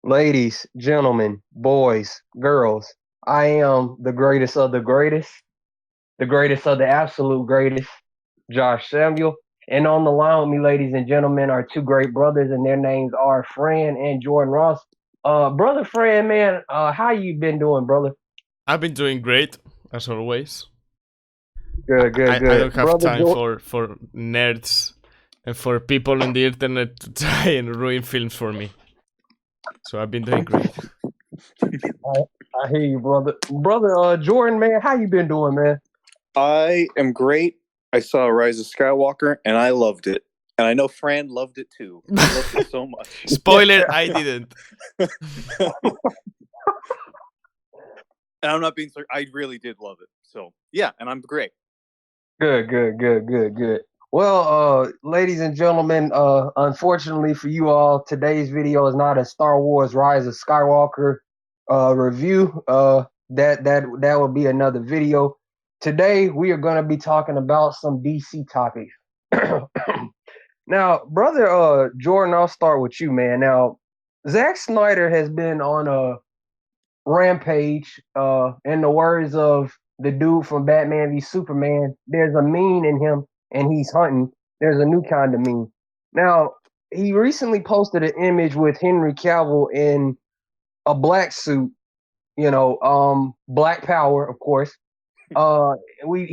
Ladies, gentlemen, boys, girls, I am the greatest of the greatest of the absolute greatest, Josh Samuel. And on the line with me, ladies and gentlemen, are two great brothers, and their names are Fran and Jordan Ross. Brother Fran, man, how you been doing, brother? I've been doing great, as always. Good, good, I good. don't have Brother time Jordan, for nerds and for people on the internet to try and ruin films for me. So I've been doing great. I hear you, brother. Brother Jordan, man, how you been doing, man? I am great. I saw Rise of Skywalker and I loved it. And I know Fran loved it too. I loved it so much. Spoiler, I didn't. And I'm not being I really did love it. So yeah, and I'm great. Good, good, good, good, good. Well, ladies and gentlemen, unfortunately for you all, today's video is not a Star Wars Rise of Skywalker review. That will be another video. Today we are going to be talking about some DC topics. Now, brother Jordan, I'll start with you, man. Now, Zack Snyder has been on a rampage. In the words of the dude from Batman v Superman, there's a mean in him and he's hunting. There's a new kind of mean. Now, he recently posted an image with Henry Cavill in a black suit, black power, of course. Uh we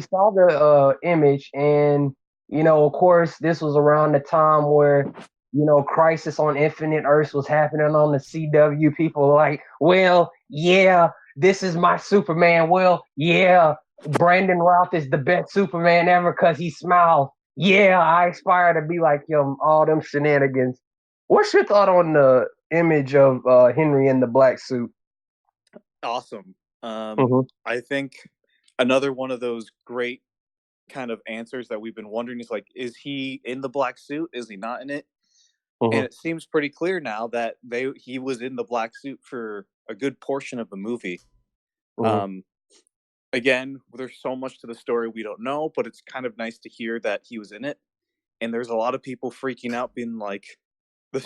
saw the image, and of course this was around the time where Crisis on Infinite Earths was happening on the CW. People were like, well, yeah, this is my Superman. Well, yeah, Brandon Routh is the best Superman ever because he smiles. Yeah, I aspire to be like him. All them shenanigans. What's your thought on the image of Henry in the black suit? Awesome. Mm-hmm. I think another one of those great kind of answers that we've been wondering is like, is he in the black suit? Is he not in it? Mm-hmm. And it seems pretty clear now that he was in the black suit for a good portion of the movie. Mm-hmm. Again, there's so much to the story we don't know, but it's kind of nice to hear that he was in it. And there's a lot of people freaking out, being like, the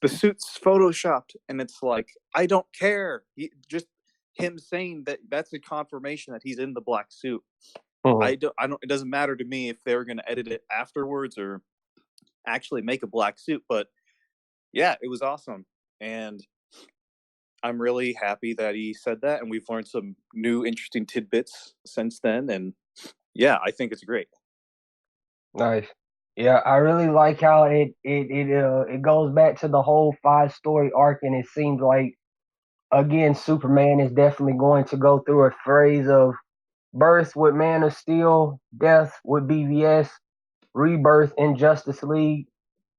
suit's photoshopped, and it's like, I don't care. Just him saying that's a confirmation that he's in the black suit. Mm-hmm. I don't. It doesn't matter to me if they're going to edit it afterwards or actually make a black suit. But yeah, it was awesome, and I'm really happy that he said that, and we've learned some new interesting tidbits since then. And yeah, I think it's great. Nice. Yeah, I really like how it goes back to the whole 5 story arc, and it seems like again Superman is definitely going to go through a phase of birth with Man of Steel, death with BVS, rebirth in Justice League,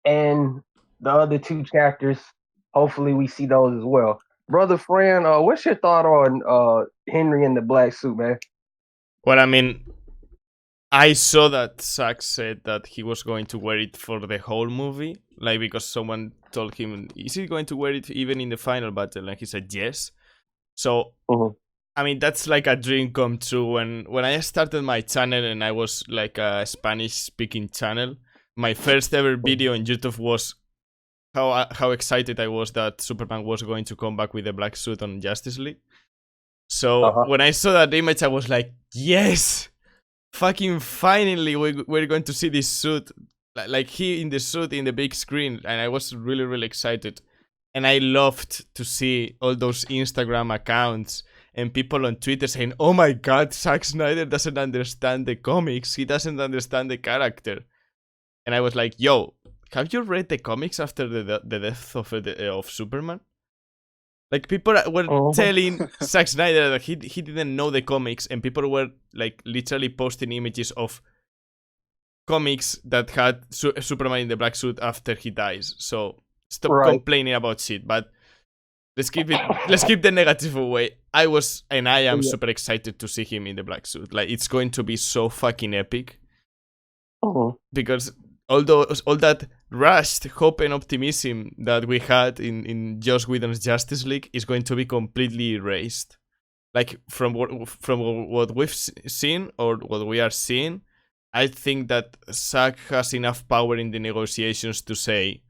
and the other 2 chapters. Hopefully, we see those as well. Brother Fran, what's your thought on Henry in the black suit, man? Well, I mean, I saw that Zack said that he was going to wear it for the whole movie, like because someone told him, "Is he going to wear it even in the final battle?" And he said yes. So, I mean, that's like a dream come true. When I started my channel and I was like a Spanish-speaking channel, my first ever video on YouTube was how excited I was that Superman was going to come back with a black suit on Justice League. So when I saw that image, I was like, yes! Fucking finally, we're going to see this suit. Like he in the suit in the big screen. And I was really, really excited. And I loved to see all those Instagram accounts and people on Twitter saying, oh my god, Zack Snyder doesn't understand the comics. He doesn't understand the character. And I was like, yo, have you read the comics after the death of Superman? Like, people were telling Zack Snyder that he didn't know the comics, and people were, like, literally posting images of comics that had Superman in the black suit after he dies. So, stop complaining about shit, but let's keep the negative away. I am super excited to see him in the black suit. Like, it's going to be so fucking epic. Because all that rushed hope and optimism that we had in Joss Whedon's Justice League is going to be completely erased. Like from what we've seen or what we are seeing, I think that Zack has enough power in the negotiations to say,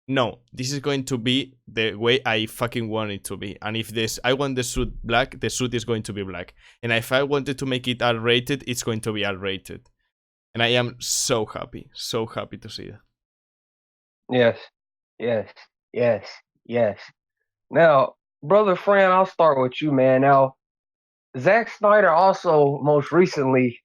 no, this is going to be the way I fucking want it to be. And if I want the suit black, the suit is going to be black. And if I wanted to make it R-rated, it's going to be R-rated. And I am so happy to see that. Yes, yes, yes, yes. Now, brother Fran, I'll start with you, man. Now, Zack Snyder also most recently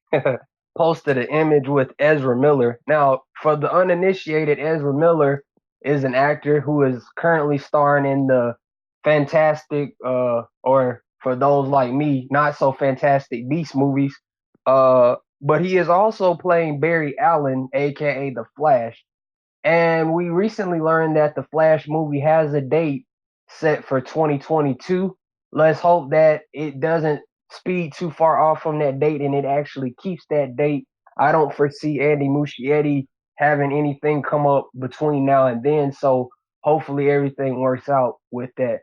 posted an image with Ezra Miller. Now, for the uninitiated, Ezra Miller is an actor who is currently starring in the fantastic, or for those like me, not so fantastic Beast movies. But he is also playing Barry Allen, aka the Flash. And we recently learned that the Flash movie has a date set for 2022. Let's hope that it doesn't speed too far off from that date and it actually keeps that date. I don't foresee Andy Muschietti having anything come up between now and then, so hopefully everything works out with that.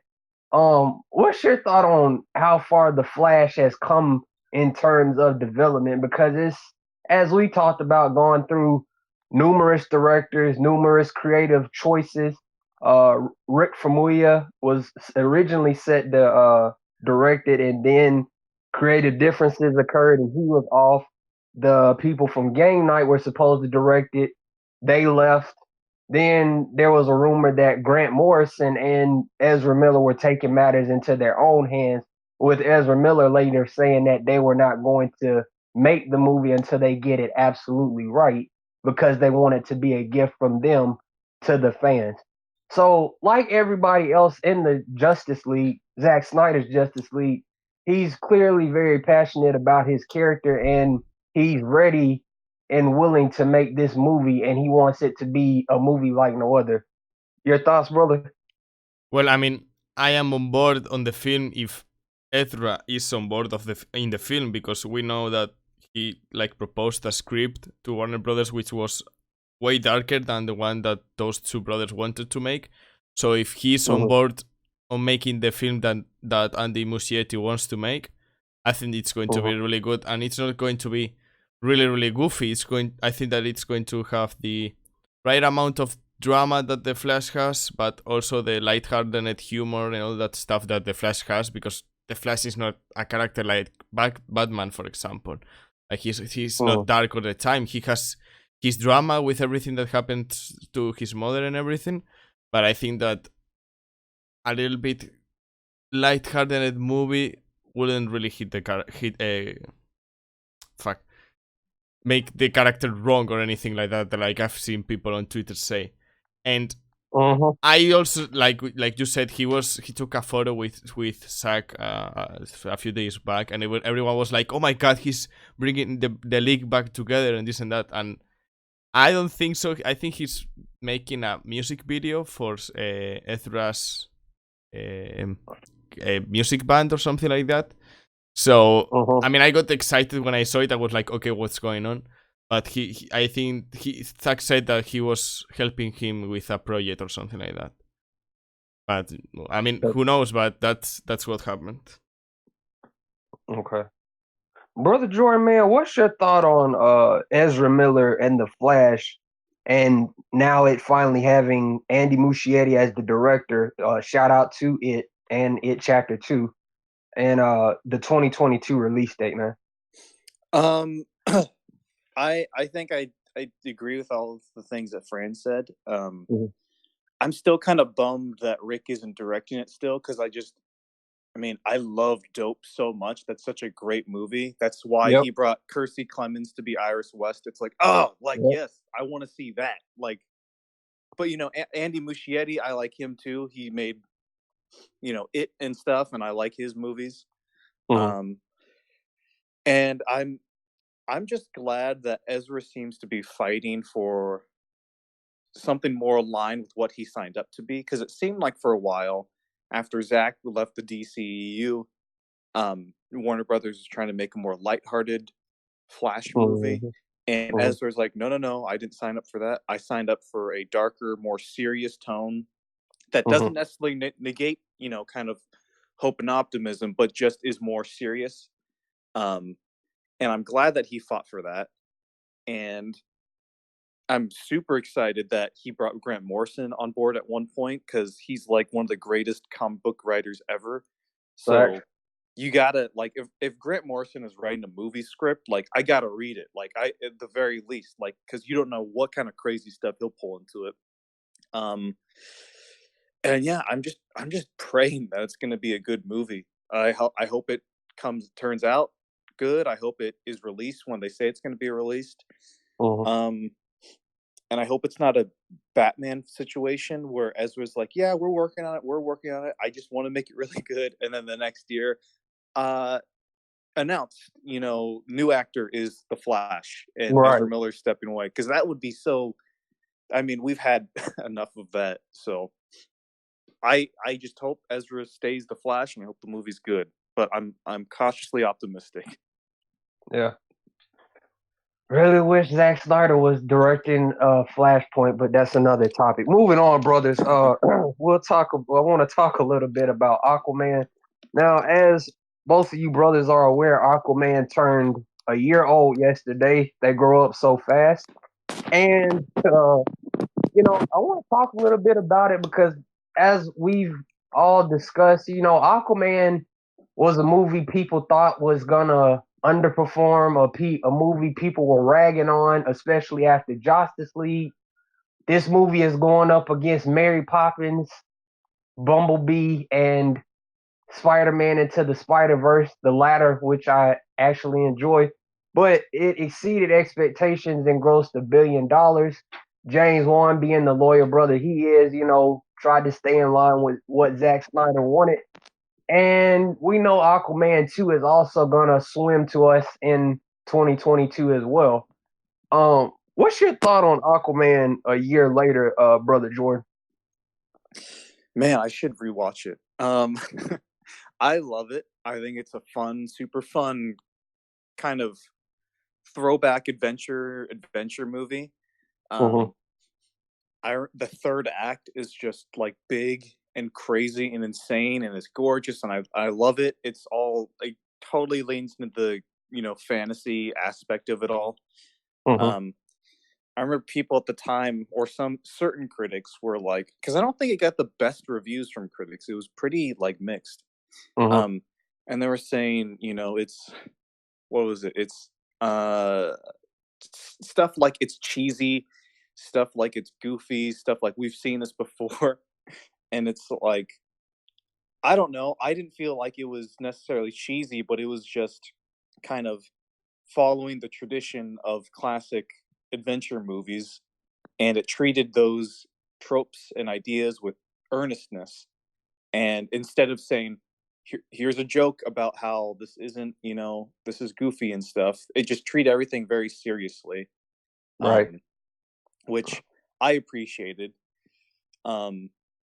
What's your thought on how far the Flash has come in terms of development? Because it's, as we talked about, going through numerous directors, numerous creative choices. Rick Famuyiwa was originally set to direct it, and then creative differences occurred, and he was off. The people from Game Night were supposed to direct it. They left. Then there was a rumor that Grant Morrison and Ezra Miller were taking matters into their own hands, with Ezra Miller later saying that they were not going to make the movie until they get it absolutely right because they want it to be a gift from them to the fans. So, like everybody else in the Justice League, Zack Snyder's Justice League, he's clearly very passionate about his character and he's ready and willing to make this movie, and he wants it to be a movie like no other. Your thoughts, brother? Well, I mean, I am on board on the film if Ezra is on board in the film, because we know that he like proposed a script to Warner Brothers which was way darker than the one that those two brothers wanted to make. So if he's on board on making the film that Andy Muschietti wants to make, I think it's going to be really good, and it's not going to be really goofy. I think that it's going to have the right amount of drama that the Flash has, but also the lighthearted humor and all that stuff that the Flash has, because the Flash is not a character like Batman, for example. Like he's not dark all the time. He has his drama with everything that happened to his mother and everything, but I think that a little bit lighthearted movie wouldn't really make the character wrong or anything like that. Like I've seen people on Twitter say, and I also like you said, he took a photo with Zack a few days back, and everyone was like, "Oh my god, he's bringing the league back together and this and that." And I don't think so. I think he's making a music video for Ezra's music band or something like that. So I mean, I got excited when I saw it. I was like, okay, what's going on? But I think Zack said that he was helping him with a project or something like that. But I mean, who knows? But that's what happened. Okay, brother Jordan, man, what's your thought on Ezra Miller and the Flash, and now it finally having Andy Muschietti as the director? Shout out to it and It Chapter 2. And the 2022 release date, man. I think I agree with all of the things that Fran said. I'm still kind of bummed that Rick isn't directing it still, because I love Dope so much. That's such a great movie. That's why he brought Kirstie Clemons to be Iris West. It's like, yes, I want to see that. Like, but Andy Muschietti, I like him too. He made It and stuff, and I like his movies. And I'm just glad that Ezra seems to be fighting for something more aligned with what he signed up to be, because it seemed like for a while after Zack left the DCEU, Warner Brothers was trying to make a more lighthearted Flash movie, and Ezra's like, no, I didn't sign up for that. I signed up for a darker, more serious tone that doesn't necessarily negate, kind of hope and optimism, but just is more serious. And I'm glad that he fought for that. And I'm super excited that he brought Grant Morrison on board at one point because he's like one of the greatest comic book writers ever. Right. So you gotta like if Grant Morrison is writing a movie script, like I gotta read it. Like I at the very least, like because you don't know what kind of crazy stuff he'll pull into it. Um, and yeah, I'm just praying that it's gonna be a good movie. I hope it turns out good. I hope it is released when they say it's gonna be released. Mhm. And I hope it's not a Batman situation where Ezra's like, "Yeah, we're working on it. We're working on it. I just want to make it really good." And then the next year, uh, announced, new actor is the Flash, and Right. Ezra Miller's stepping away because that would be so. I mean, we've had enough of that. So I just hope Ezra stays the Flash, and I hope the movie's good. But I'm cautiously optimistic. Yeah. Really wish Zack Snyder was directing Flashpoint, but that's another topic. Moving on, brothers. We'll talk. I want to talk a little bit about Aquaman. Now, as both of you brothers are aware, Aquaman turned a year old yesterday. They grow up so fast, and I want to talk a little bit about it because, as we've all discussed, Aquaman was a movie people thought was gonna underperform, a movie people were ragging on, especially after Justice League. This movie is going up against Mary Poppins, Bumblebee, and Spider-Man Into the Spider-Verse, the latter, which I actually enjoy. But it exceeded expectations and grossed $1 billion. James Wan, being the loyal brother he is, tried to stay in line with what Zack Snyder wanted. And we know Aquaman 2 is also gonna swim to us in 2022 as well. What's your thought on Aquaman a year later, brother Jordan? Man, I should rewatch it. I love it. I think it's a fun, super fun kind of throwback adventure movie. Mm-hmm. The third act is just like big and crazy and insane and it's gorgeous and I love it. It's all like totally leans into the fantasy aspect of it all. Mm-hmm. Um, I remember people at the time or some certain critics were like, because I don't think it got the best reviews from critics. It was pretty like mixed. Mm-hmm. And they were saying, it's what was it? It's stuff like it's cheesy, stuff like it's goofy, stuff like we've seen this before. And it's like I don't know. I didn't feel like it was necessarily cheesy, but it was just kind of following the tradition of classic adventure movies, and it treated those tropes and ideas with earnestness. And instead of saying, here's a joke about how this isn't, this is goofy and stuff, it just treated everything very seriously, Right. which I appreciated.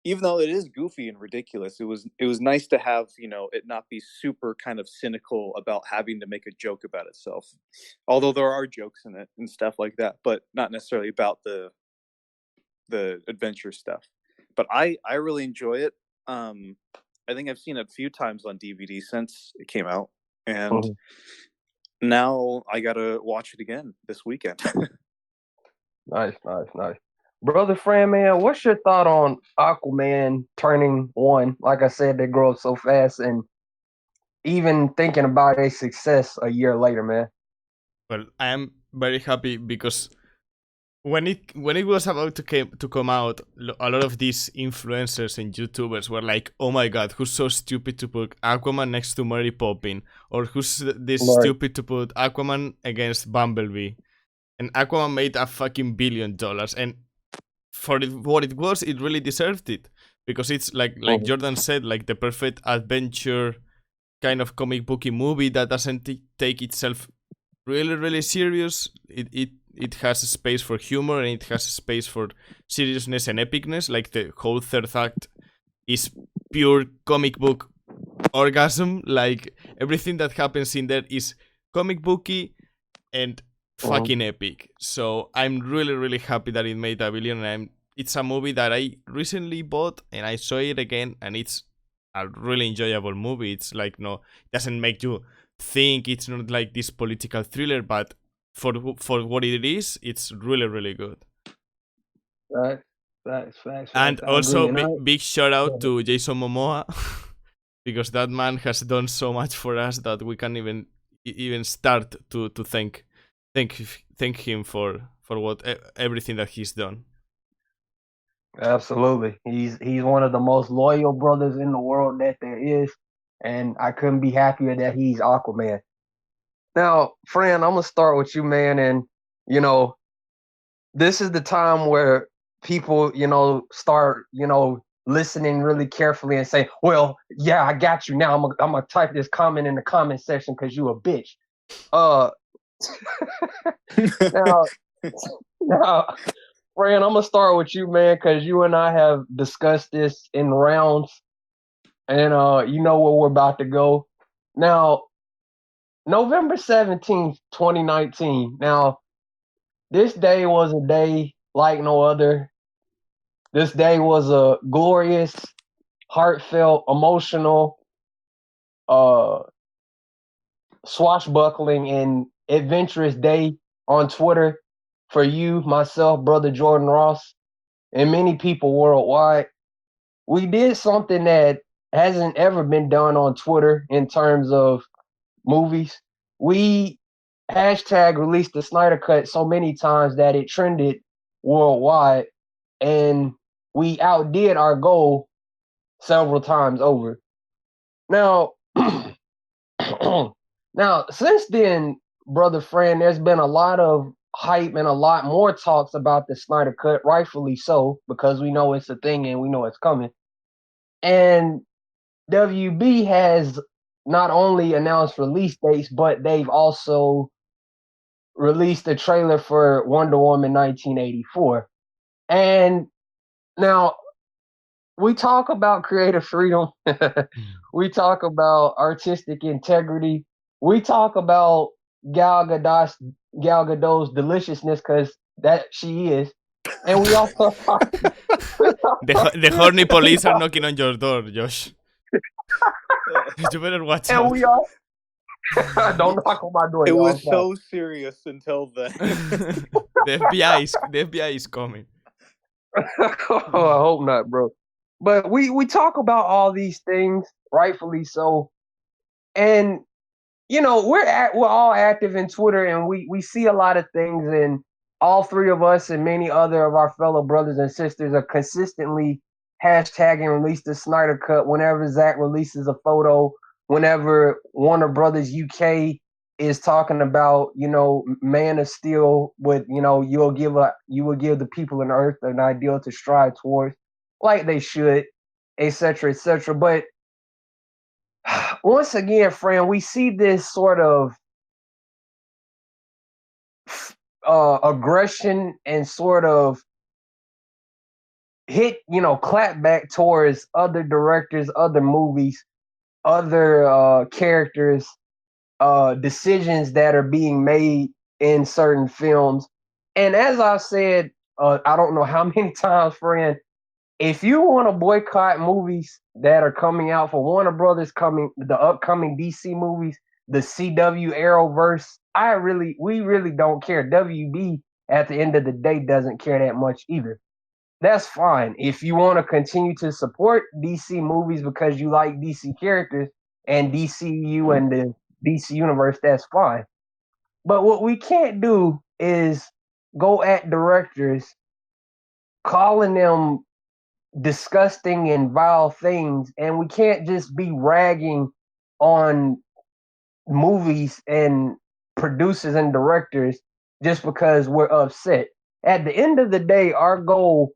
Even though it is goofy and ridiculous, it was nice to have it not be super kind of cynical about having to make a joke about itself. Although there are jokes in it and stuff like that, but not necessarily about the adventure stuff. But I really enjoy it. I think I've seen it a few times on DVD since it came out, and Mm-hmm. now I gotta watch it again this weekend. Nice. Brother Fran, man, what's your thought on Aquaman turning one? Like I said, they grow up so fast, and even thinking about a success a year later, man. Well, I am very happy because when it was about to come out, a lot of these influencers and YouTubers were like, "Oh my God, who's so stupid to put Aquaman next to Mary Poppins, or who's this Right. stupid to put Aquaman against Bumblebee?" And Aquaman made a fucking $1 billion, and for what it was, it really deserved it because it's like Mm-hmm. Jordan said, like the perfect adventure kind of comic booky movie that doesn't take itself really serious. It has a space for humor and it has a space for seriousness and epicness. Like the whole third act is pure comic book orgasm. Like everything that happens in there is comic booky and fucking epic. So I'm really happy that it made $1 billion. And it's a movie that I recently bought and I saw it again, and it's a really enjoyable movie. It's like it doesn't make you think. It's not like this political thriller, but for what it is, it's really good. Facts. And I agree. also, And big shout out to Jason Momoa because that man has done so much for us that we can't even start to thank him for what everything that he's done. absolutely, he's one of the most loyal brothers in the world that there is, and I couldn't be happier that he's Aquaman. Now, Fran, I'm gonna start with you, man, and you know, this is the time where people, start, listening really carefully and say, "Well, yeah, I got you now. I'm gonna type this comment in the comment section because you a bitch." Uh, now, now, Fran, I'm gonna start with you, man, because you and I have discussed this in rounds, and you know where we're about to go. Now, November 17th, 2019. Now, this day was a day like no other. This day was a glorious, heartfelt, emotional, uh, swashbuckling, and adventurous day on Twitter for you, myself, brother Jordan Ross, and many people worldwide. We did something that hasn't ever been done on Twitter in terms of movies. We hashtag released the Snyder Cut so many times that it trended worldwide, and we outdid our goal several times over. Now, now since then, brother Fran, there's been a lot of hype and a lot more talks about the Snyder Cut, rightfully so, because we know it's a thing and we know it's coming. And WB has not only announced release dates, but they've also released a trailer for Wonder Woman 1984. And now we talk about creative freedom. We talk about artistic integrity. We talk about Gal Gadot's deliciousness because that she is. And we also talk, The horny police are knocking on your door, Josh. You better watch and out. we all don't knock on my door. It y'all. was so serious until then. The FBI is coming. Oh, I hope not, bro. But we talk about all these things, rightfully so. And we're all active in Twitter, and we see a lot of things, and all three of us and many other of our fellow brothers and sisters are consistently hashtagging release the Snyder Cut whenever Zach releases a photo, whenever Warner Brothers UK is talking about, Man of Steel with, you will give the people on earth an ideal to strive towards, like they should, etc., etc. But once again, Fran, we see this sort of aggression and sort of clap back towards other directors, other movies, other characters, decisions that are being made in certain films. And as I've said, I don't know how many times, friend, if you want to boycott movies that are coming out for Warner Brothers, the upcoming DC movies, the CW Arrowverse, we really don't care. WB at the end of the day doesn't care that much either. That's fine. If you want to continue to support DC movies because you like DC characters and DCU and the DC universe, that's fine. But what we can't do is go at directors calling them disgusting and vile things, and we can't just be ragging on movies and producers and directors just because we're upset. At the end of the day, our goal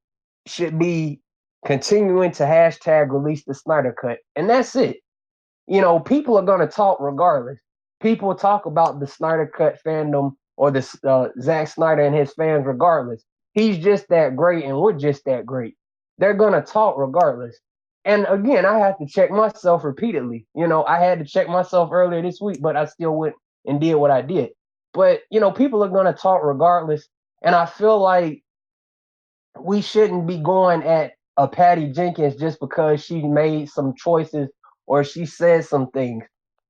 should be continuing to hashtag release the Snyder Cut, and that's it. People are going to talk regardless. People talk about the Snyder Cut fandom or the Zack Snyder and his fans regardless. He's just that great, and we're just that great. They're going to talk regardless. And again, I have to check myself repeatedly. I had to check myself earlier this week, but I still went and did what I did. But, people are going to talk regardless. And I feel like we shouldn't be going at a Patty Jenkins just because she made some choices or she said some things.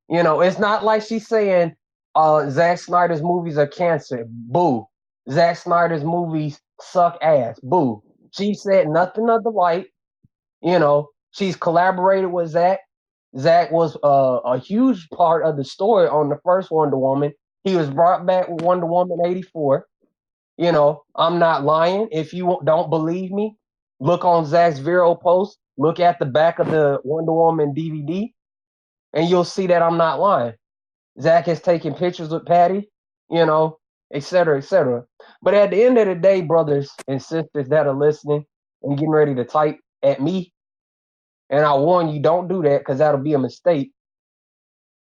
It's not like she's saying Zack Snyder's movies are cancer. Boo. Zack Snyder's movies suck ass. Boo. She said nothing of the like. You know, she's collaborated with Zach. Zach was a huge part of the story on the first Wonder Woman. He was brought back with Wonder Woman 84. You know, I'm not lying. If you don't believe me, look on Zach's Vero post, look at the back of the Wonder Woman DVD, and you'll see that I'm not lying. Zach has taken pictures with Patty, you know, et cetera, et cetera. But at the end of the day, brothers and sisters that are listening and getting ready to type at me, and I warn you, don't do that because that'll be a mistake.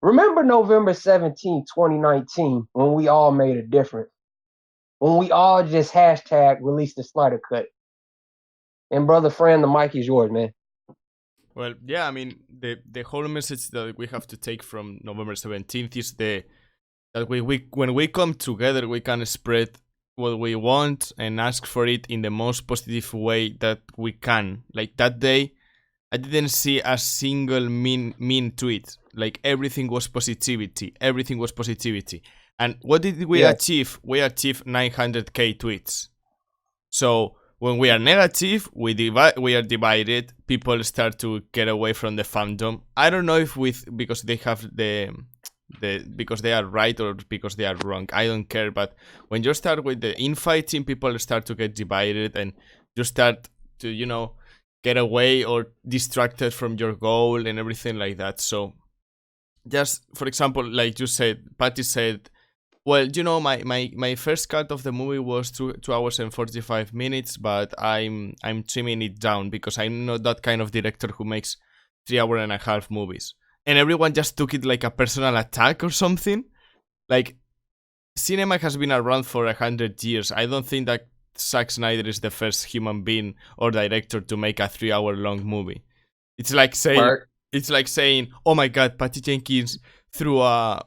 Remember November 17, 2019, when we all made a difference, when we all just hashtag release the Snyder Cut. And brother friend, the mic is yours, man. Well, yeah, I mean, the whole message that we have to take from November 17th is that we when we come together, we can spread what we want and ask for it in the most positive way that we can. Like that day, I didn't see a single mean tweet. Like everything was positivity. Everything was positivity. And what did we achieve? We achieved 900k tweets. So when we are negative, we are divided. People start to get away from the fandom. I don't know if because they have because they are right or because they are wrong. I don't care. But when you start with the infighting, people start to get divided, and you start to get away or distracted from your goal and everything like that. So just for example, like you said, Patty said, well, my first cut of the movie was 2 hours and 45 minutes, but I'm trimming it down because I'm not that kind of director who makes 3 hour and a half movies. And everyone just took it like a personal attack or something. Like, cinema has been around for 100 years. I don't think that Zack Snyder is the first human being or director to make a 3 hour long movie. It's like saying, oh my god, Patty Jenkins threw a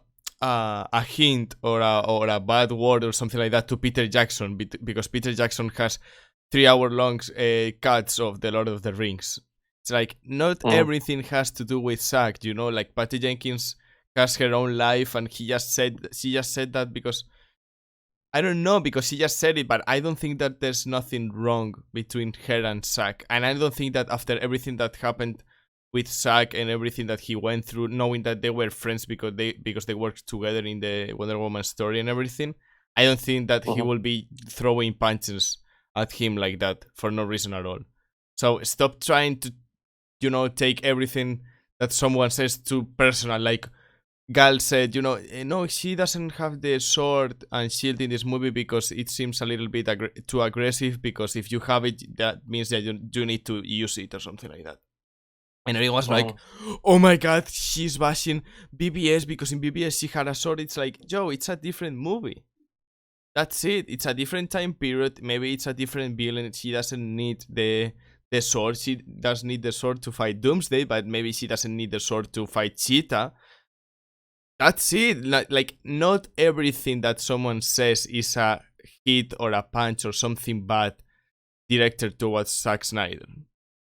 hint or a bad word or something like that to Peter Jackson because Peter Jackson has 3 hour long cuts of The Lord of the Rings. It's like not everything has to do with Zack, like Patty Jenkins has her own life and she just said that because I don't know, because she just said it, but I don't think that there's nothing wrong between her and Zack. And I don't think that after everything that happened with Zack and everything that he went through, knowing that they were friends because they worked together in the Wonder Woman story and everything, I don't think that he will be throwing punches at him like that for no reason at all. So stop trying to, take everything that someone says too personal. Like Gal said, no, she doesn't have the sword and shield in this movie because it seems a little bit too aggressive, because if you have it, that means that you need to use it or something like that. And everyone's like, oh my god, she's bashing BBS because in BBS she had a sword. It's like, Joe, it's a different movie. That's it. It's a different time period. Maybe it's a different villain. She doesn't need the sword. She does need the sword to fight Doomsday, but maybe she doesn't need the sword to fight Cheetah. That's it. Like not everything that someone says is a hit or a punch or something bad directed towards Zack Snyder.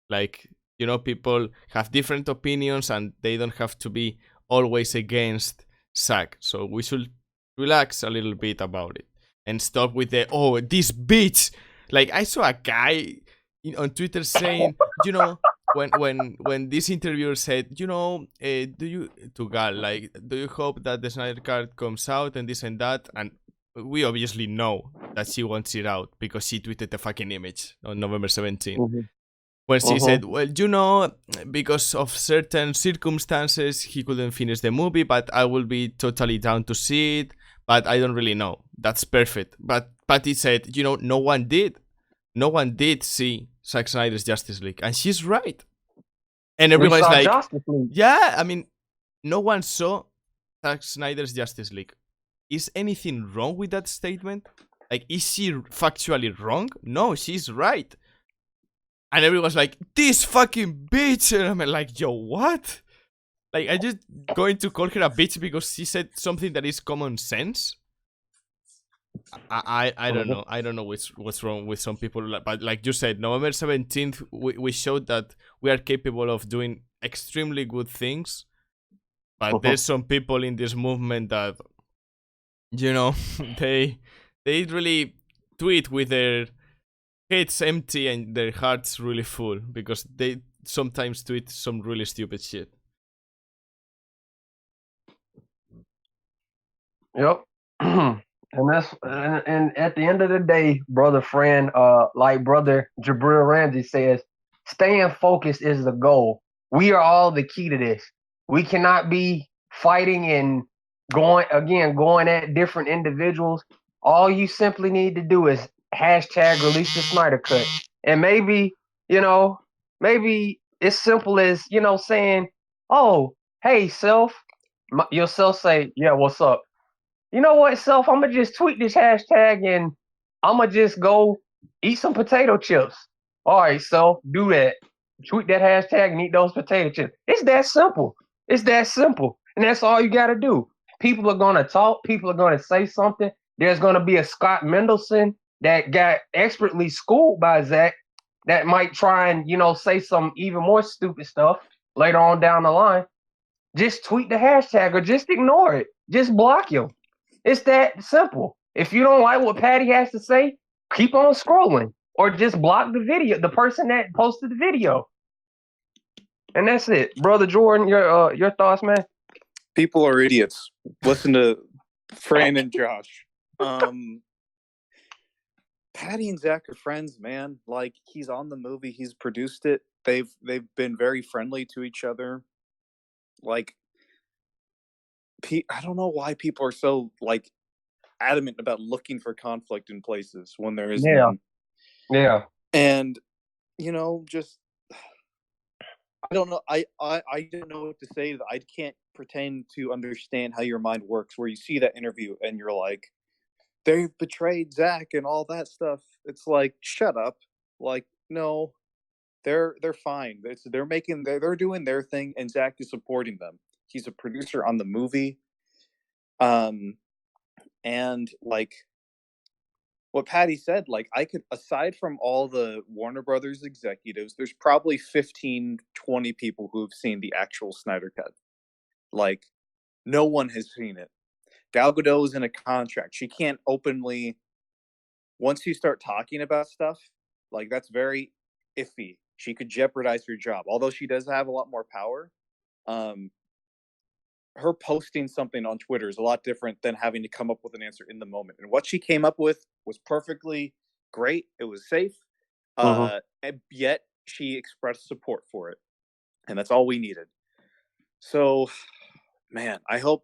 Like, people have different opinions and they don't have to be always against Zack. So we should relax a little bit about it and stop with this bitch. Like, I saw a guy on Twitter saying, when this interviewer said, do you hope that the Snyder Cut comes out and this and that? And we obviously know that she wants it out because she tweeted the fucking image on November 17th. When she said, well, because of certain circumstances, he couldn't finish the movie, but I will be totally down to see it, but I don't really know. That's perfect. But Patty said, no one did. No one did see Zack Snyder's Justice League. And she's right. And everybody's like, yeah, I mean, no one saw Zack Snyder's Justice League. Is anything wrong with that statement? Like, is she factually wrong? No, she's right. And everyone's like, this fucking bitch. And I'm like, yo, what? Like, I just going to call her a bitch because she said something that is common sense? I don't know. I don't know what's wrong with some people. But like you said, November 17th, we showed that we are capable of doing extremely good things. But there's some people in this movement that, they really tweet with their It's empty and their heart's really full because they sometimes tweet some really stupid shit. Yep. And and at the end of the day, brother friend, like brother Jabril Ramsey says, staying focused is the goal. We are all the key to this. We cannot be fighting and going at different individuals. All you simply need to do is hashtag release the Snyder cut. And you know, maybe it's simple as, saying, oh, hey, self. Yourself say, yeah, what's up? You know what, self? I'm gonna just tweet this hashtag and I'm gonna just go eat some potato chips. All right, self, do that. Tweet that hashtag and eat those potato chips. It's that simple. It's that simple, and that's all you gotta do. People are gonna talk. People are gonna say something. There's gonna be a Scott Mendelson that got expertly schooled by Zach that might try and say some even more stupid stuff later on down the line. Just tweet the hashtag or just ignore it. Just block him. It's that simple. If you don't like what Patty has to say, keep on scrolling or just block the person that posted the video. And that's it. Brother Jordan, your thoughts, man? People are idiots. Listen to Fran and Josh. Patty and Zach are friends, man. Like, he's on the movie, he's produced it. They've been very friendly to each other. Like, I don't know why people are so like adamant about looking for conflict in places when there is none. Yeah. And just I don't know. I don't know what to say. I can't pretend to understand how your mind works. Where you see that interview and you're like, they've betrayed Zach and all that stuff. It's like, shut up. Like, no, they're fine. They're doing their thing, and Zach is supporting them. He's a producer on the movie. And like what Patty said, like, I could, aside from all the Warner Brothers executives, there's probably 15, 20 people who have seen the actual Snyder Cut. Like, no one has seen it. Gal Gadot is in a contract. She can't openly, once you start talking about stuff, like, that's very iffy. She could jeopardize her job. Although she does have a lot more power, her posting something on Twitter is a lot different than having to come up with an answer in the moment. And what she came up with was perfectly great. It was safe. And yet she expressed support for it. And that's all we needed. So, man, I hope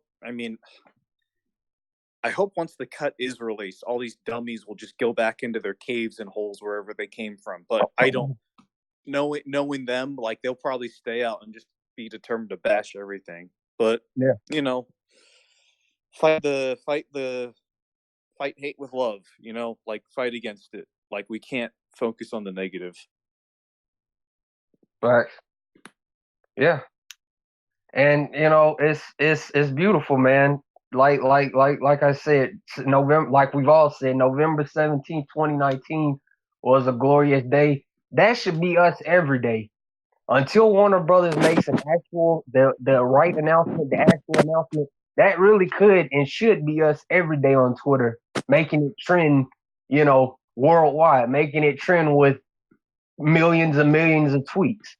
once the cut is released, all these dummies will just go back into their caves and holes wherever they came from. But I don't knowing them, like, they'll probably stay out and just be determined to bash everything. But fight hate with love. Like, fight against it. Like, we can't focus on the negative. Right. Yeah. And it's beautiful, man. Like I said, November, like we've all said, November 17th, 2019 was a glorious day. That should be us every day. Until Warner Brothers makes the right announcement, the actual announcement, that really could and should be us every day on Twitter, making it trend, worldwide, making it trend with millions and millions of tweets.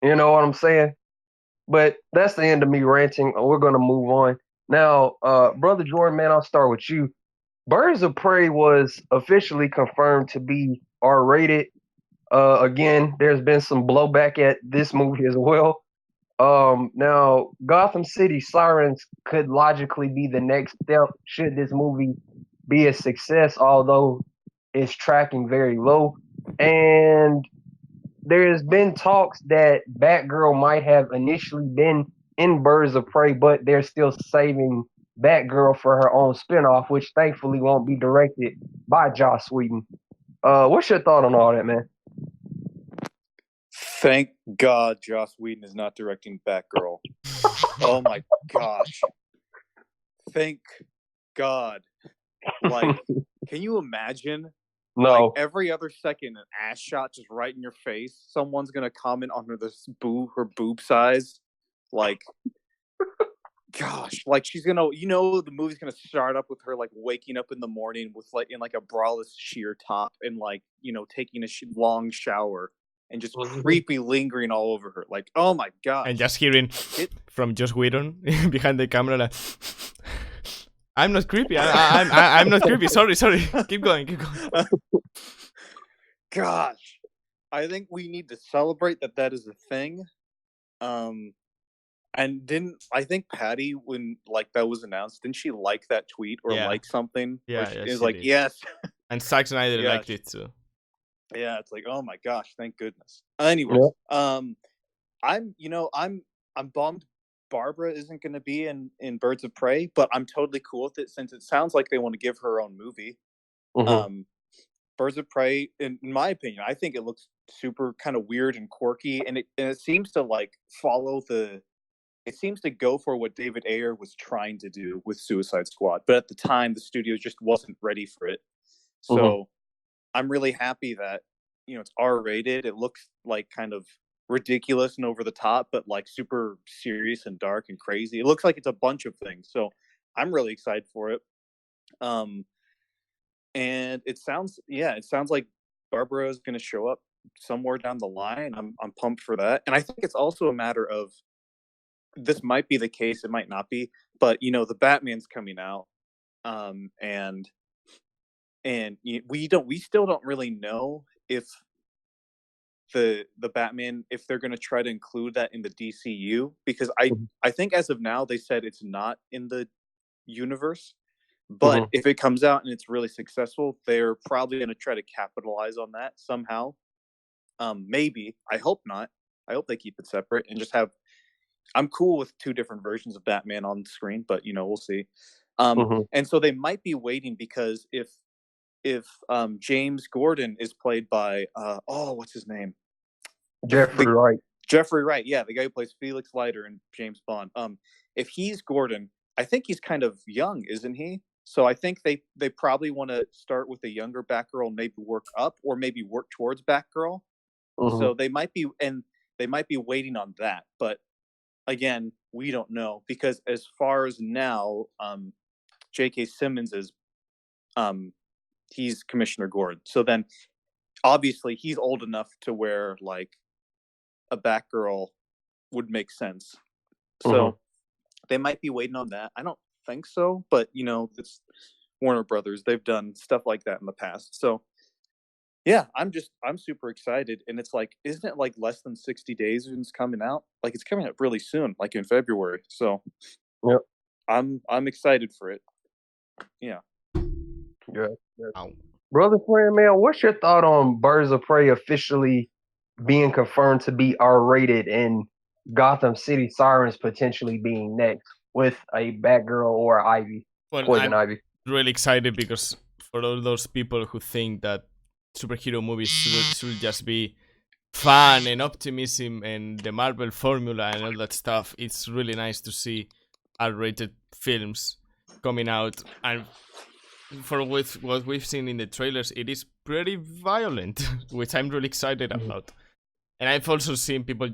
You know what I'm saying? But that's the end of me ranting. We're gonna move on. Now, Brother Jordan, man, I'll start with you. Birds of Prey was officially confirmed to be R-rated. Again, there's been some blowback at this movie as well. Now, Gotham City Sirens could logically be the next step should this movie be a success, although it's tracking very low. And there's been talks that Batgirl might have initially been in Birds of Prey, but they're still saving Batgirl for her own spinoff, which thankfully won't be directed by Joss Whedon. What's your thought on all that, man? Thank God Joss Whedon is not directing Batgirl. Oh my gosh. Thank God. Like, can you imagine? No. Like, every other second, an ass shot just right in your face. Someone's gonna comment on her boob size. Like, gosh, like she's gonna, the movie's gonna start up with her like waking up in the morning with like in like a braless sheer top and like taking a long shower and just creepy lingering all over her. Like, oh my god! And just hearing from Joss Whedon behind the camera, like, I'm not creepy. I'm not creepy. Sorry. Keep going. Gosh, I think we need to celebrate that is a thing. And I think Patty, when like that was announced, didn't she like that tweet or like something? Yeah, is like did. Yes. And Zack Snyder liked it too. Yeah, it's like, oh my gosh, thank goodness. Anyway, I'm bummed Barbara isn't going to be in Birds of Prey, but I'm totally cool with it since it sounds like they want to give her own movie. Birds of Prey, in my opinion, I think it looks super kind of weird and quirky, and it seems to like it seems to go for what David Ayer was trying to do with Suicide Squad, but at the time the studio just wasn't ready for it. So I'm really happy that it's R-rated. It looks like kind of ridiculous and over the top, but like super serious and dark and crazy. It looks like it's a bunch of things. So I'm really excited for it. And it sounds like Barbara is going to show up somewhere down the line. I'm pumped for that. And I think it's also a matter of, this might be the case, it might not be, but the Batman's coming out, and we still don't really know if the Batman, if they're going to try to include that in the DCU, because I think as of now they said it's not in the universe, but if it comes out and it's really successful, they're probably going to try to capitalize on that somehow. Maybe, I hope not. I hope they keep it separate and just have. I'm cool with two different versions of Batman on screen, but we'll see. And so they might be waiting, because if James Gordon is played by what's his name? Jeffrey Wright. Jeffrey Wright, yeah, the guy who plays Felix Leiter in James Bond. If he's Gordon, I think he's kind of young, isn't he? So I think they probably want to start with a younger Batgirl and maybe work up, or maybe work towards Batgirl. So they might be waiting on that, but again, we don't know, because as far as now, J.K. Simmons is he's Commissioner Gordon. So then obviously he's old enough to where like a Batgirl would make sense. So they might be waiting on that. I don't think so, but it's Warner Brothers. They've done stuff like that in the past. So yeah, I'm super excited. And it's like, isn't it like less than 60 days when it's coming out? Like it's coming out really soon, like in February. So I'm excited for it. Yeah. Brother Friend, man, what's your thought on Birds of Prey officially being confirmed to be R-rated and Gotham City Sirens potentially being next with a Batgirl or Ivy? Poison Ivy. Really excited, because for all those people who think that superhero movies should just be fun and optimism and the Marvel formula and all that stuff, it's really nice to see R-rated films coming out. And for what we've seen in the trailers, it is pretty violent, which I'm really excited about. And I've also seen people,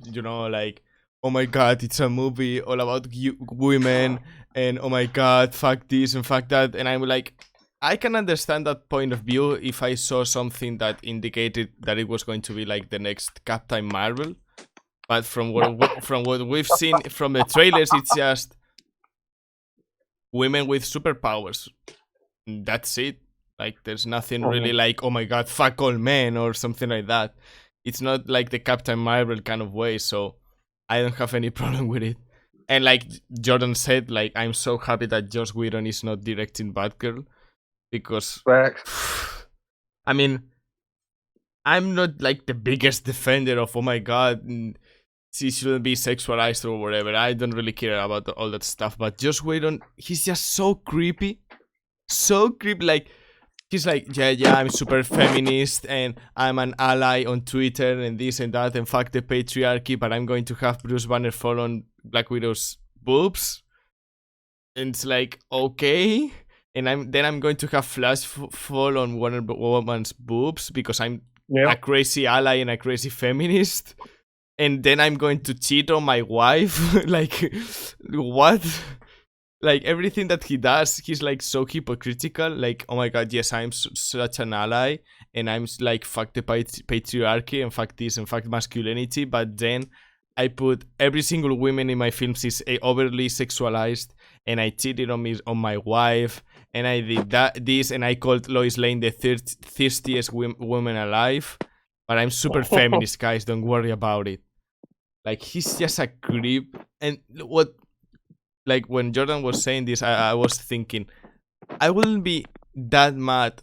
like, oh my god, it's a movie all about women, and oh my god, fuck this and fuck that. And I'm like, I can understand that point of view if I saw something that indicated that it was going to be like the next Captain Marvel. But from what we've seen from the trailers, it's just women with superpowers. That's it. Like, there's nothing really like, oh my god, fuck all men or something like that. It's not like the Captain Marvel kind of way, so I don't have any problem with it. And like Jordan said, like, I'm so happy that Joss Whedon is not directing Batgirl. Because, I mean, I'm not like the biggest defender of, oh my god, she shouldn't be sexualized or whatever. I don't really care about all that stuff. But Joss Whedon, he's just so creepy. So creepy. Like, he's like, yeah, I'm super feminist and I'm an ally on Twitter and this and that and fuck the patriarchy, but I'm going to have Bruce Banner fall on Black Widow's boobs. And it's like, okay. And I'm going to have Flash fall on Wonder Woman's boobs because I'm a crazy ally and a crazy feminist. And then I'm going to cheat on my wife. Like, what? like everything that he does, he's like so hypocritical. Like, oh my god, yes, I'm such an ally, and I'm like fuck the patriarchy and fuck this and fuck masculinity. But then I put every single woman in my films is overly sexualized, and I cheated on my wife, and I did this, and I called Lois Lane the thirstiest woman alive. But I'm super feminist, guys. Don't worry about it. Like, he's just a creep. And what, like, when Jordan was saying this, I was thinking, I wouldn't be that mad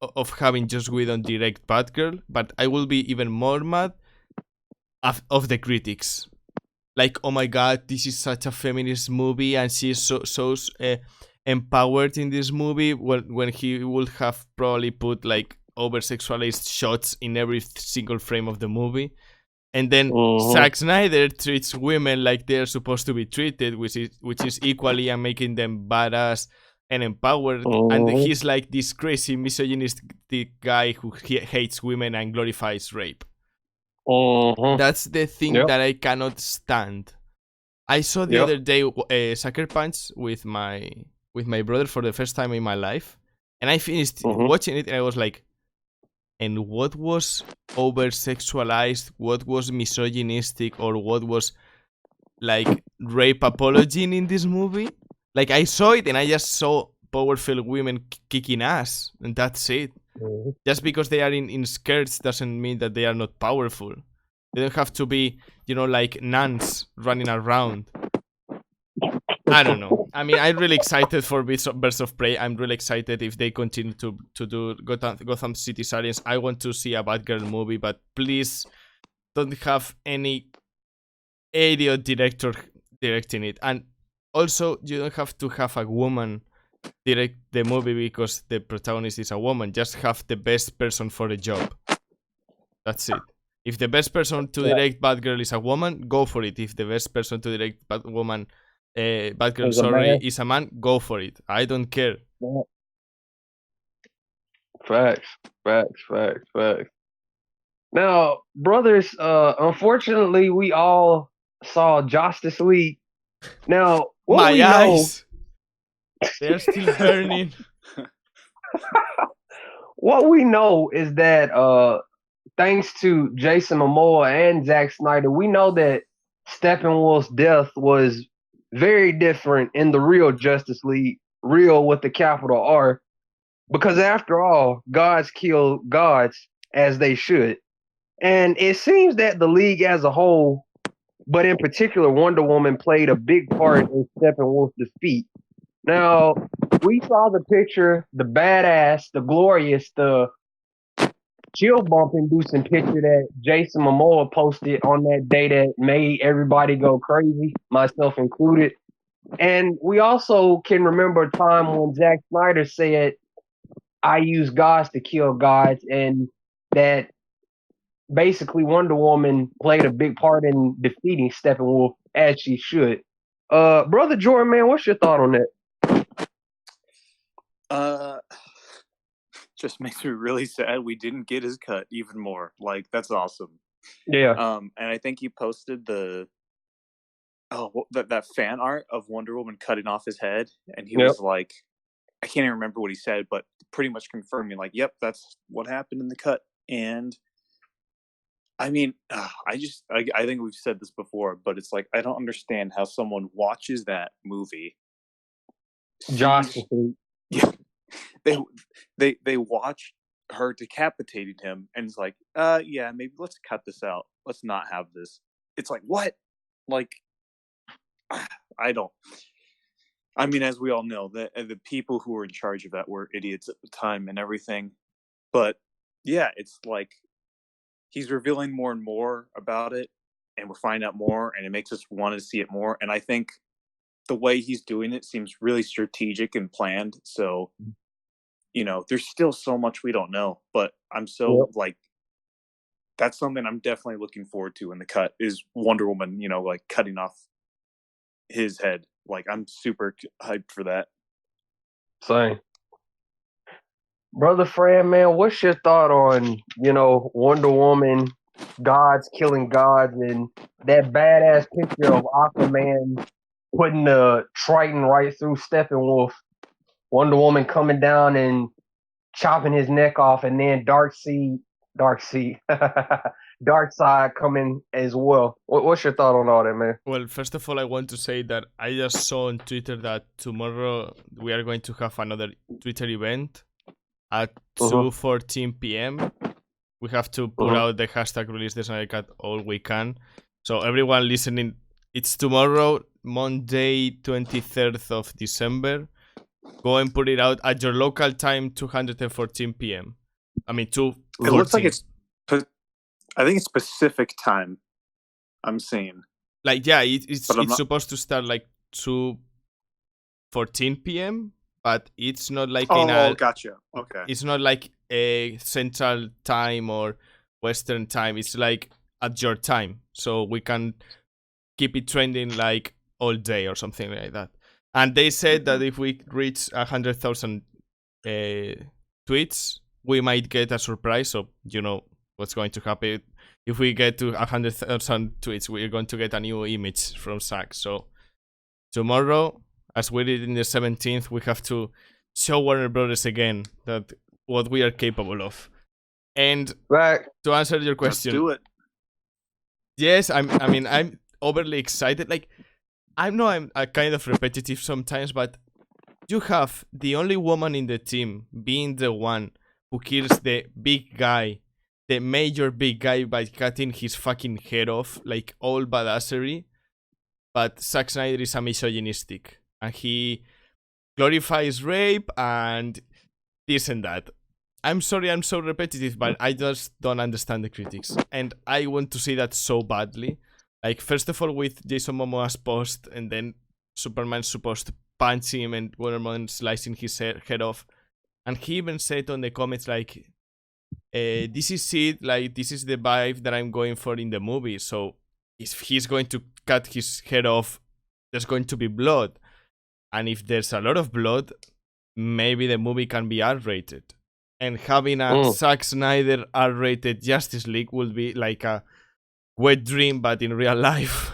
of having Joss Whedon direct Batgirl, but I will be even more mad of the critics. Like, oh my god, this is such a feminist movie, and she's so empowered in this movie, when he would have probably put like over sexualized shots in every single frame of the movie. And then Zack Snyder treats women like they're supposed to be treated, which is equally and making them badass and empowered. And he's like this crazy misogynistic guy who hates women and glorifies rape. That's the thing that I cannot stand. I saw the other day Sucker Punch with my brother for the first time in my life, and I finished watching it, and I was like, and what was over-sexualized, what was misogynistic, or what was like rape apology in this movie? Like, I saw it and I just saw powerful women kicking ass, and that's it. Just because they are in skirts doesn't mean that they are not powerful. They don't have to be, like nuns running around. I don't know. I mean, I'm really excited for Birds of Prey. I'm really excited if they continue to do Gotham City Sirens. I want to see a Batgirl movie, but please don't have any idiot director directing it. And also, you don't have to have a woman direct the movie because the protagonist is a woman. Just have the best person for the job. That's it. If the best person to direct Batgirl is a woman, go for it. If the best person to direct Batgirl, is a man, go for it. I don't care. Facts. Now, brothers, unfortunately, we all saw Justice League. Now, what my eyes, they're still burning. What we know is that, thanks to Jason Momoa and Zack Snyder, we know that Steppenwolf's death was very different in the real Justice League, real with the capital R, because after all, gods kill gods as they should. And it seems that the league as a whole, but in particular Wonder Woman, played a big part in Steppenwolf's defeat. Now, we saw the picture, the badass, the glorious, the chill bump inducing picture that Jason Momoa posted on that day that made everybody go crazy, myself included. And we also can remember a time when Zack Snyder said, I use gods to kill gods, and that basically Wonder Woman played a big part in defeating Steppenwolf as she should. Brother Jordan, man, what's your thought on that? Just makes me really sad we didn't get his cut even more. Like, that's awesome. Yeah. And I think he posted that fan art of Wonder Woman cutting off his head, and he was like, I can't even remember what he said, but pretty much confirming, like, yep, that's what happened in the cut. And I mean, I think we've said this before, but it's like, I don't understand how someone watches that movie. Justice League. Yeah. They watch her decapitating him, and it's like, yeah, maybe let's cut this out. Let's not have this. It's like, what? Like, I mean, as we all know, the people who were in charge of that were idiots at the time and everything. But yeah, it's like he's revealing more and more about it, and we're finding out more, and it makes us want to see it more. And I think the way he's doing it seems really strategic and planned. So, there's still so much we don't know, but I'm so like, that's something I'm definitely looking forward to in the cut is Wonder Woman, like cutting off his head. Like, I'm super hyped for that. Same. Brother Fran, man, what's your thought on, Wonder Woman, gods killing gods, and that badass picture of Aquaman putting the Triton right through Steppenwolf. Wonder Woman coming down and chopping his neck off, and then Darkseid, Darkseid coming as well. What's your thought on all that, man? Well, first of all, I want to say that I just saw on Twitter that tomorrow we are going to have another Twitter event at 2:14 p.m. We have to put out the hashtag release the Snyder Cut all we can. So everyone listening, it's tomorrow, Monday, 23rd of December. Go and put it out at your local time, 2:14 p.m. I mean, 2:14. It looks like I think it's Pacific time. I'm seeing. Like, yeah, it's supposed to start like 2:14 p.m. But it's not like gotcha. Okay. It's not like a Central Time or Western Time. It's like at your time, so we can keep it trending like all day or something like that. And they said that if we reach 100,000 tweets, we might get a surprise. So you know what's going to happen. If we get to 100,000 tweets, we're going to get a new image from Zack. So tomorrow, as we did in the 17th, we have to show Warner Brothers again that what we are capable of. And to answer your question, let's do it. Yes, I'm overly excited. Like, I know I'm kind of repetitive sometimes, but you have the only woman in the team being the one who kills the big guy, the major big guy, by cutting his fucking head off, like all badassery. But Zack Snyder is a misogynistic, and he glorifies rape and this and that. I'm sorry I'm so repetitive, but I just don't understand the critics. And I want to see that so badly. Like, first of all, with Jason Momoa's post, and then Superman's supposed to punch him and Wonder Woman slicing his head off. And he even said on the comments, like, this is it, like, this is the vibe that I'm going for in the movie. So if he's going to cut his head off, there's going to be blood. And if there's a lot of blood, maybe the movie can be R-rated. And having a Zack Snyder R-rated Justice League would be like a wet dream, but in real life.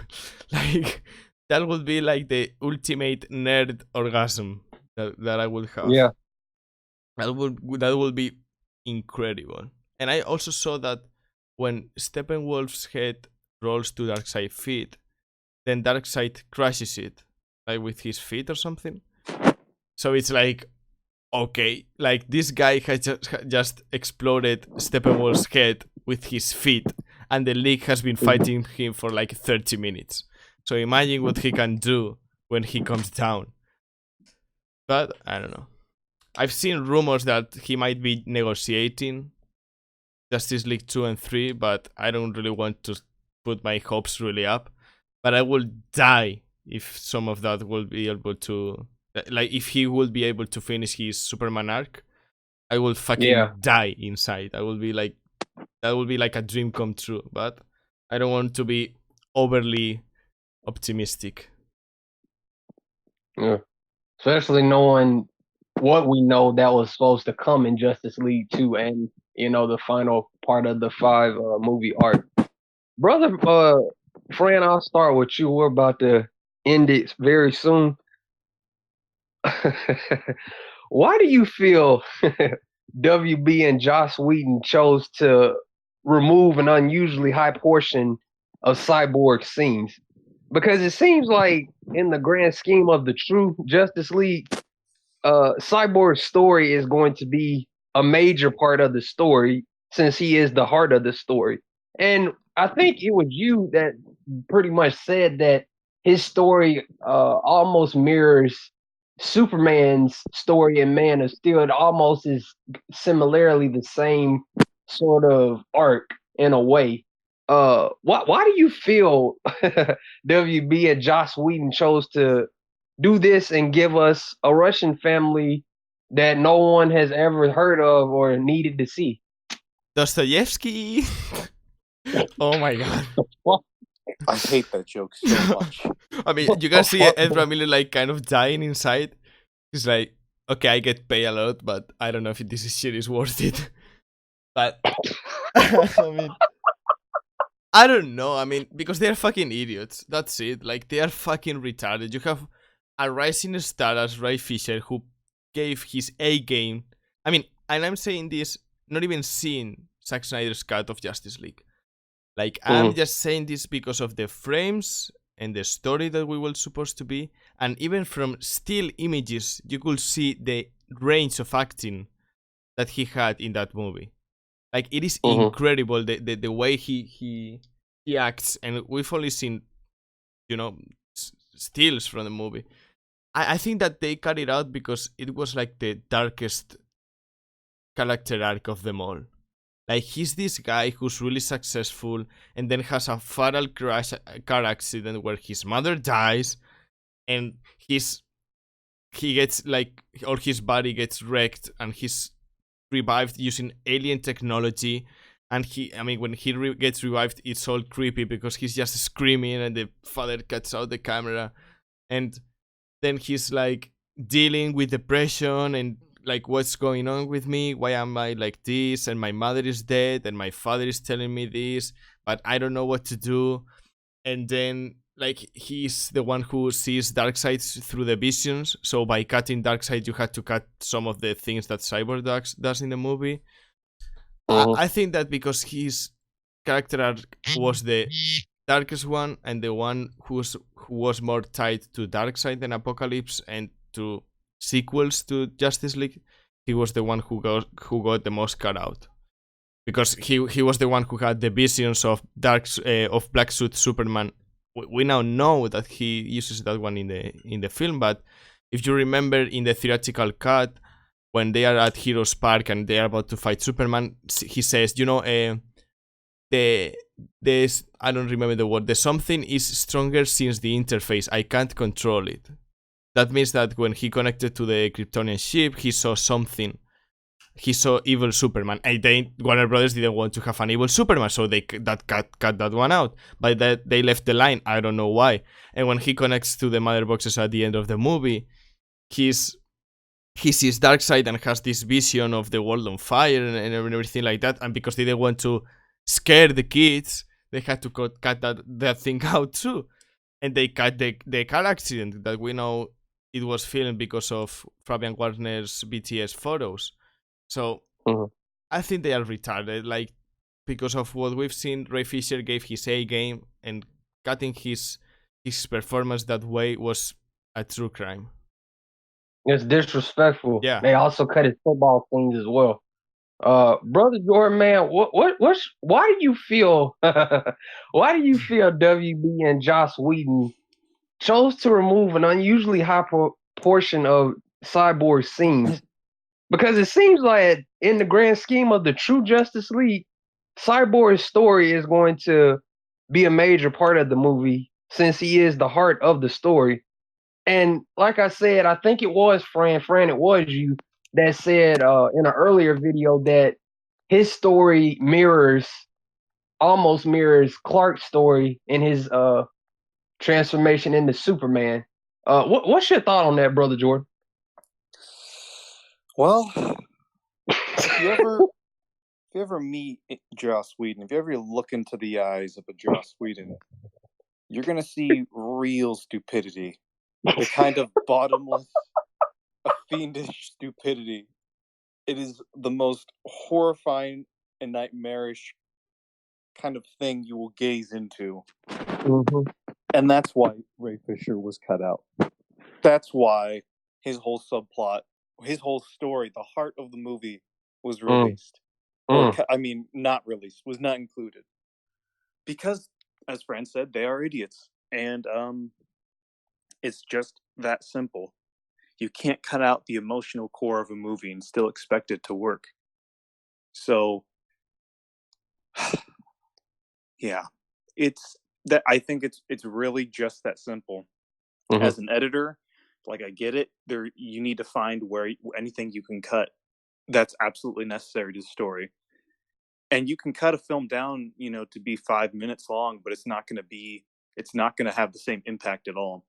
Like, that would be like the ultimate nerd orgasm that I would have. Yeah. That would be incredible. And I also saw that when Steppenwolf's head rolls to Darkseid's feet, then Darkseid crushes it, like with his feet or something. So it's like, okay, like this guy has just exploded Steppenwolf's head with his feet, and the League has been fighting him for like 30 minutes. So imagine what he can do when he comes down. But I don't know. I've seen rumors that he might be negotiating Justice League 2 and 3, but I don't really want to put my hopes really up. But I will die if some of that will be able to... Like, if he will be able to finish his Superman arc, I will fucking die inside. I will be like... That will be like a dream come true. But I don't want to be overly optimistic. Yeah. Especially knowing what we know that was supposed to come in Justice League 2 and, you know, the final part of the 5 movie arc. Brother, Fran, I'll start with you. We're about to end it very soon. Why do you feel WB and Joss Whedon chose to remove an unusually high portion of Cyborg scenes? Because it seems like in the grand scheme of the true Justice League, Cyborg's story is going to be a major part of the story since he is the heart of the story. And I think it was you that pretty much said that his story almost mirrors Superman's story in Man of Steel. It almost is similarly the same sort of arc in a way. Why do you feel WB and Joss Whedon chose to do this and give us a Russian family that no one has ever heard of or needed to see? Dostoevsky. Oh my god. I hate that joke so much. I mean, you can see Ezra Miller like kind of dying inside. He's like, okay, I get paid a lot, but I don't know if this shit is worth it. But I mean, I don't know. I mean, because they're fucking idiots. That's it. Like, they are fucking retarded. You have a rising star as Ray Fisher who gave his A game. I mean, and I'm saying this not even seeing Zack Snyder's cut of Justice League. Like, I'm Mhm. just saying this because of the frames and the story that we were supposed to be. And even from still images, you could see the range of acting that he had in that movie. Like, it is Mhm. incredible the way he acts, and we've only seen, you know, stills from the movie. I think that they cut it out because it was like the darkest character arc of them all. Like, he's this guy who's really successful and then has a fatal car accident where his mother dies, and he gets like, or his body gets wrecked, and he's revived using alien technology. And when he gets revived, it's all creepy because he's just screaming, and the father cuts out the camera, and then he's like dealing with depression and like, what's going on with me? Why am I like this? And my mother is dead, and my father is telling me this, but I don't know what to do. And then like, he's the one who sees Darkseid through the visions. So by cutting Darkseid, you had to cut some of the things that Cyborg does in the movie. Mhm. I think that because his character arc was the darkest one, and the one who was more tied to Darkseid and Apocalypse and to sequels to Justice League, he was the one who got the most cut out, because he was the one who had the visions of of Black Suit Superman. We now know that he uses that one in the film, but if you remember in the theatrical cut, when they are at Heroes Park and they are about to fight Superman, he says, the this, I don't remember the word. The something is stronger since the interface. I can't control it. That means that when he connected to the Kryptonian ship, he saw something. He saw evil Superman. And Warner Brothers didn't want to have an evil Superman, so they cut that one out. But that they left the line. I don't know why. And when he connects to the mother boxes at the end of the movie, he's he sees Darkseid and has this vision of the world on fire and everything like that. And because they didn't want to scare the kids, they had to cut that thing out too. And they cut the car accident that we know it was filmed because of Fabian Warner's BTS photos. So Mhm. I think they are retarded. Like, because of what we've seen, Ray Fisher gave his A game, and cutting his performance that way was a true crime. It's disrespectful. Yeah. They also cut his football things as well. Brother Jordan, man, why do you feel why do you feel WB and Joss Whedon chose to remove an unusually high portion of Cyborg's scenes? Because it seems like in the grand scheme of the true Justice League, Cyborg's story is going to be a major part of the movie since he is the heart of the story. And like I said, I think it was Fran, it was you that said in an earlier video that his story almost mirrors Clark's story in his transformation into Superman. What's your thought on that, brother Jordan? Well, if you ever meet Joss Whedon, if you ever look into the eyes of a Joss Whedon, you're gonna see real stupidity, the kind of bottomless, fiendish stupidity. It is the most horrifying and nightmarish kind of thing you will gaze into. Mm-hmm. And that's why Ray Fisher was cut out. That's why his whole subplot, his whole story, the heart of the movie was released. Or, I mean, not released, was not included. Because, as Fran said, they are idiots. And it's just that simple. You can't cut out the emotional core of a movie and still expect it to work. So, yeah, it's that. I think it's really just that simple. Mm-hmm. As an editor, like, I get it. There, you need to find where anything you can cut that's absolutely necessary to the story. And you can cut a film down, to be 5 minutes long, but it's not going to have the same impact at all.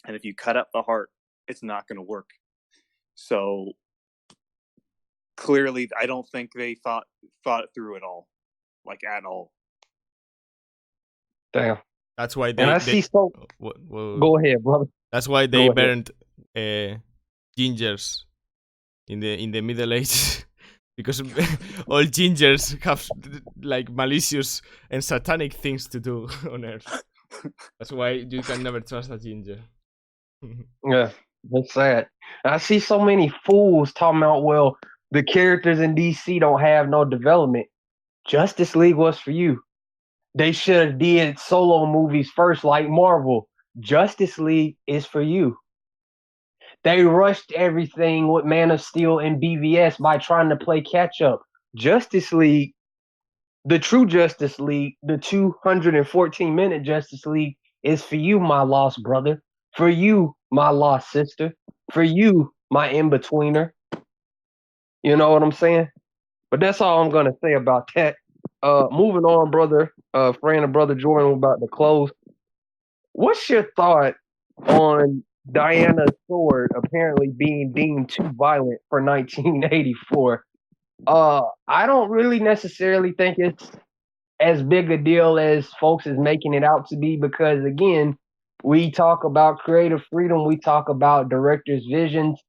And if you cut out the heart, it's not going to work. So clearly, I don't think they thought it through at all, like at all. Damn. That's why And I see so. Go ahead, brother. That's why they Go ahead. burned gingers in the Middle Ages. Because all gingers have like malicious and satanic things to do on Earth. That's why you can never trust a ginger. Yeah, that's sad. And I see so many fools talking about, well, the characters in DC don't have no development. Justice League was for you. They should have did solo movies first, like Marvel. Justice League is for you. They rushed everything with Man of Steel and BVS by trying to play catch up. Justice League, the true Justice League, the 214-minute Justice League is for you, my lost brother. For you, my lost sister. For you, my in-betweener. You know what I'm saying? But that's all I'm gonna say about that. Moving on, brother, friend and brother Jordan, we're about to close. What's your thought on Diana's sword apparently being deemed too violent for 1984? I don't really necessarily think it's as big a deal as folks is making it out to be, because again, we talk about creative freedom, we talk about directors' visions.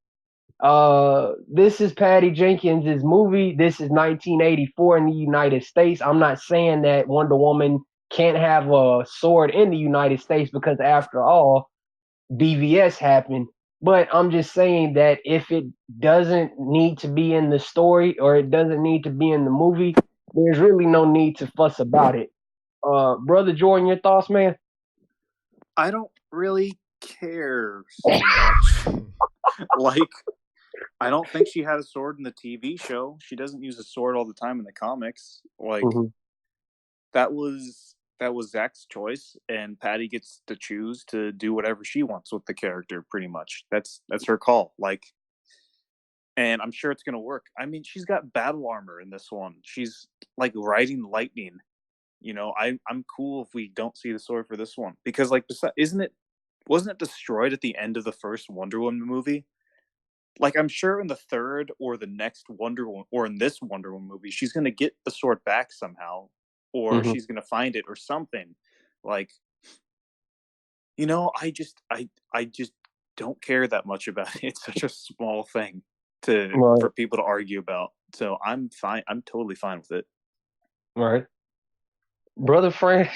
This is Patty Jenkins' movie. This is 1984 in the United States. I'm not saying that Wonder Woman can't have a sword in the United States, because after all, BVS happened. But I'm just saying that if it doesn't need to be in the story, or it doesn't need to be in the movie, there's really no need to fuss about it. Brother Jordan, your thoughts, man? I don't really care so much. Like, I don't think she had a sword in the TV show. She doesn't use a sword all the time in the comics. Like, that was Zach's choice, and Patty gets to choose to do whatever she wants with the character. Pretty much, that's her call. Like, and I'm sure it's gonna work. I mean, she's got battle armor in this one. She's like riding lightning. You know, I'm cool if we don't see the sword for this one, because like, wasn't it destroyed at the end of the first Wonder Woman movie? Like, I'm sure in the third or the next Wonder Woman, or in this Wonder Woman movie, she's gonna get the sword back somehow, or she's gonna find it or something. Like, you know, I just don't care that much about it. It's such a small thing for people to argue about. So I'm fine. I'm totally fine with it. Right. Brother Frank,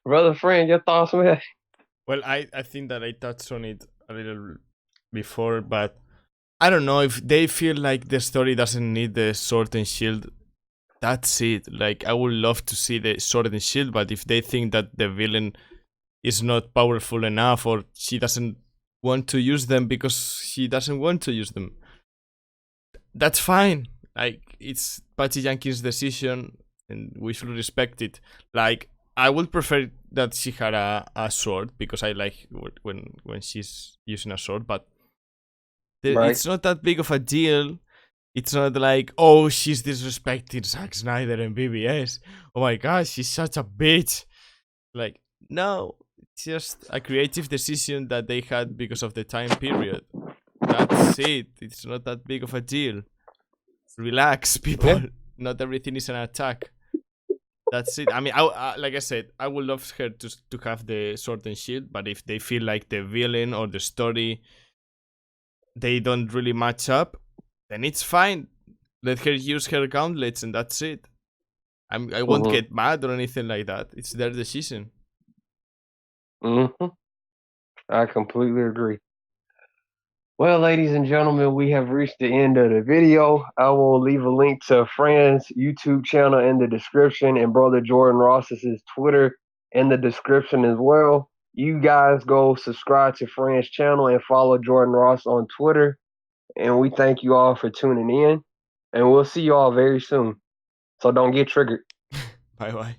brother Frank, your thoughts, man? Well, I think that I touched on it a little before, but I don't know if they feel like the story doesn't need the sword and shield. That's it. Like, I would love to see the sword and shield, but if they think that the villain is not powerful enough, or she doesn't want to use them because she doesn't want to use them, that's fine. Like, it's Patty Jenkins' decision, and we should respect it. Like, I would prefer that she had a sword, because I like when she's using a sword, but it's not that big of a deal. It's not like, oh, she's disrespecting Zack Snyder and BBS. Oh my gosh, she's such a bitch. Like, no, it's just a creative decision that they had because of the time period. That's it. It's not that big of a deal. Relax, people. Not everything is an attack. That's it. I mean, like I said, I would love her to have the sword and shield, but if they feel like the villain or the story, they don't really match up, then it's fine. Let her use her gauntlets, and that's it. I won't get mad or anything like that. It's their decision. I completely agree. Well, ladies and gentlemen, we have reached the end of the video. I will leave a link to Fran's YouTube channel in the description, and Brother Jordan Ross's Twitter in the description as well. You guys go subscribe to Fran's channel and follow Jordan Ross on Twitter. And we thank you all for tuning in. And we'll see you all very soon. So don't get triggered. Bye-bye.